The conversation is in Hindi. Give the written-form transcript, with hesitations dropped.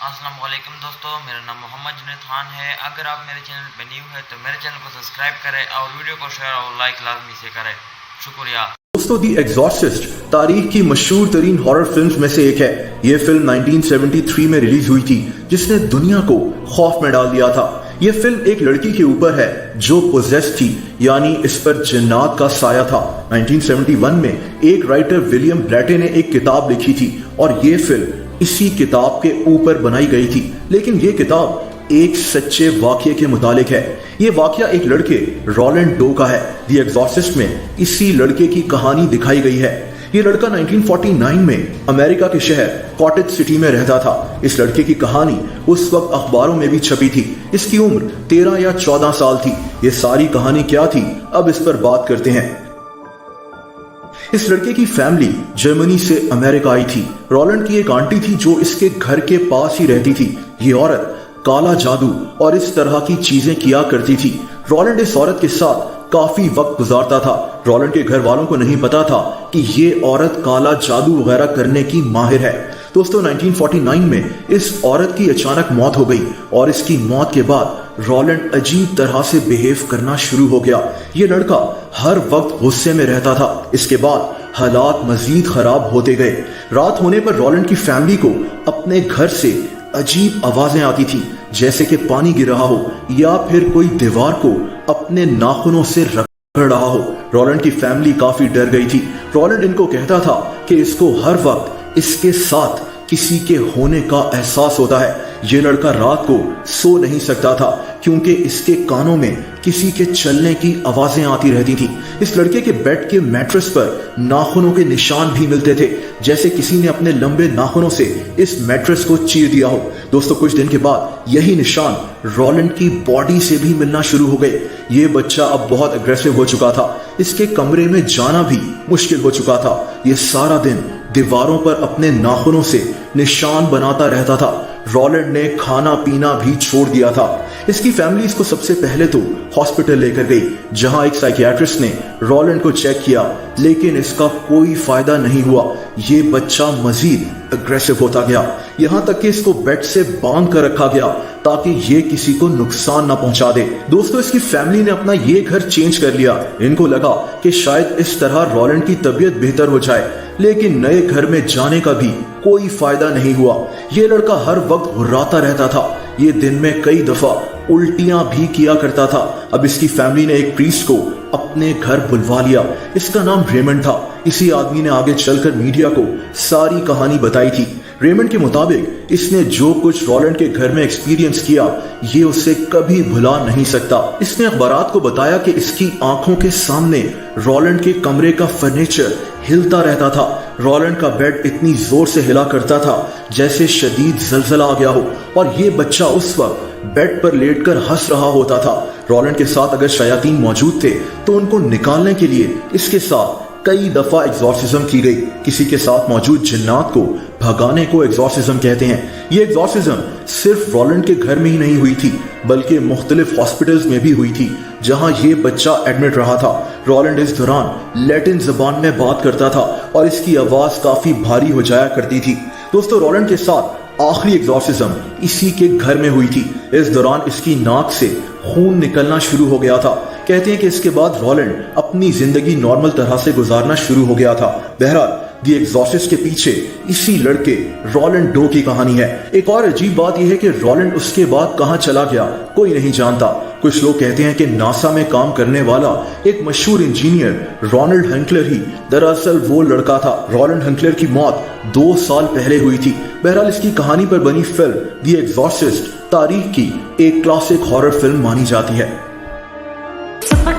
अस्सलाम वालेकुम दोस्तों, मेरा नाम मोहम्मद जुनैद खान है। अगर आप मेरे चैनल पर न्यू है तो मेरे चैनल को सब्सक्राइब करें और वीडियो को शेयर और लाइक लाजमी से करें। शुक्रिया दोस्तों, दी एग्जॉर्सिस्ट तारीख की मशहूर तरीन हॉरर फिल्म्स में से एक है। ये फिल्म 1973 में रिलीज हुई थी, जिसने दुनिया को खौफ में डाल दिया था। ये फिल्म एक लड़की के ऊपर है जो पोजेस थी, यानी इस पर जिन्नात का साया था। 1971 में एक राइटर विलियम ब्लैटे ने एक किताब लिखी थी और ये फिल्म इसी किताब के ऊपर बनाई गई थी। लेकिन ये किताब एक सच्चे वाकये के मुतालिक है। ये वाकया एक लड़के रोलैंड डो का है। दी एग्जॉर्सिस्ट में इसी लड़के की कहानी दिखाई गई है। ये लड़का 1949 में अमेरिका के शहर कॉटेज सिटी में रहता था। इस लड़के की कहानी उस वक्त अखबारों में भी छपी थी। इसकी उम्र 13 या 14 साल थी। ये सारी कहानी क्या थी, अब इस पर बात करते हैं। इस लड़के की फैमिली जर्मनी से अमेरिका आई थी। रोलैंड की एक आंटी थी जो इसके घर के पास ही रहती थी। ये औरत काला जादू और इस तरह की चीजें किया करती थी। रोलैंड इस औरत के साथ काफी वक्त गुजारता था। रोलैंड के घर वालों को नहीं पता था कि ये औरत काला जादू वगैरह करने की माहिर है। दोस्तों, 1949 में इस औरत की अचानक मौत हो गई और इसकी मौत के बाद रोलैंड अजीब तरह से बिहेव करना शुरू हो गया। ये लड़का हर वक्त गुस्से में रहता था। इसके बाद हालात मजीद खराब होते गए। रात होने पर रोलैंड की फैमिली को अपने घर से अजीब आवाजें आती थी, जैसे कि पानी गिर रहा हो या फिर कोई दीवार को अपने नाखूनों से रगड़ रहा हो। रोलैंड की फैमिली काफी डर गई थी। रोलैंड इनको कहता था कि इसको हर वक्त इसके साथ किसी के होने का एहसास होता है। ये लड़का रात को सो नहीं सकता था क्योंकि इसके कानों में किसी के चलने की आवाजें आती रहती थी। इस लड़के के बेड के मैट्रेस पर नाखूनों के निशान भी मिलते थे, जैसे किसी ने अपने लंबे नाखूनों से इस मैट्रेस को चीर दिया हो। दोस्तों, कुछ दिन के बाद यही निशान रोलैंड की बॉडी से भी मिलना शुरू हो गए। ये बच्चा अब बहुत अग्रेसिव हो चुका था। इसके कमरे में जाना भी मुश्किल हो चुका था। ये सारा दिन दीवारों पर अपने नाखूनों से निशान बनाता रहता था। रोलैंड ने खाना पीना भी छोड़ दिया था। इसकी फैमिली इसको सबसे पहले तो हॉस्पिटल लेकर गई, जहां एक साइकियाट्रिस्ट ने रोलैंड को चेक किया, लेकिन इसका कोई फायदा नहीं हुआ। ये बच्चा मजीद अग्रेसिव होता गया, यहां तक कि इसको बेड से बांध कर रखा गया ताकि ये किसी को नुकसान ना पहुंचा दे। दोस्तों, इसकी फैमिली ने अपना ये घर चेंज कर लिया। इनको लगा कि शायद इस तरह रोलैंड की तबीयत बेहतर हो जाए, लेकिन नए घर में जाने का भी कोई फायदा नहीं हुआ। ये लड़का हर वक्त हुर्राता रहता था। ये दिन में कई दफा उल्टियां भी किया करता था। अब इसकी फैमिली ने एक प्रीस्ट को अपने घर बुलवा लिया। इसका नाम रेमंड था। इसी आदमी ने आगे चलकर मीडिया को सारी कहानी बताई थी। रेमंड के मुताबिक इसने जो कुछ रोलैंड के घर में एक्सपीरियंस किया, ये उसे कभी भुला नहीं सकता। इसने अखबारात को बताया कि इसकी आंखों के सामने रोलैंड के कमरे का फर्नीचर हिलता रहता था। रोलैंड का बेड इतनी जोर से हिला करता था जैसे शदीद जलजला आ गया हो, और ये बच्चा उस वक्त बेड पर लेटकर हंस रहा होता था। रोलैंड के साथ अगर शयातीन मौजूद थे तो उनको निकालने के लिए इसके साथ कई दफा एग्जॉर्सिज्म की गई। किसी के साथ मौजूद जिन्नात को भगाने को एग्जॉर्सिज्म कहते हैं। ये एग्जॉर्सिज्म सिर्फ रोलैंड के घर में ही नहीं हुई थी, बल्कि मुख्तलिफ हॉस्पिटल्स में भी हुई थी, जहां ये बच्चा एडमिट रहा था। रोलैंड इस दौरान लैटिन जबान में बात करता था और इसकी आवाज काफी भारी हो जाया करती थी। दोस्तों, रोलैंड के साथ आखिरी एग्जॉर्सिज्म इसी के घर में हुई थी। इस दौरान इसकी नाक से खून निकलना शुरू हो गया था। कहते हैं कि इसके बाद रोलैंड अपनी जिंदगी नॉर्मल तरह से गुजारना शुरू हो गया था। बहरहाल, दी एग्जॉर्सिस्ट के पीछे इसी लड़के रोलैंड डो की कहानी है। एक और अजीब बात यह है कि रोलैंड उसके बाद कहां चला गया कोई नहीं जानता। कुछ लोग कहते हैं कि नासा में काम करने वाला एक मशहूर इंजीनियर रोनाल्ड हंकलर ही दरअसल वो लड़का था। रोलैंड हंकलर की मौत 2 साल पहले हुई थी। बहरहाल, इसकी कहानी पर बनी फिल्म दी एग्जॉर्सिस्ट तारीख की एक क्लासिक हॉरर फिल्म मानी जाती है। Super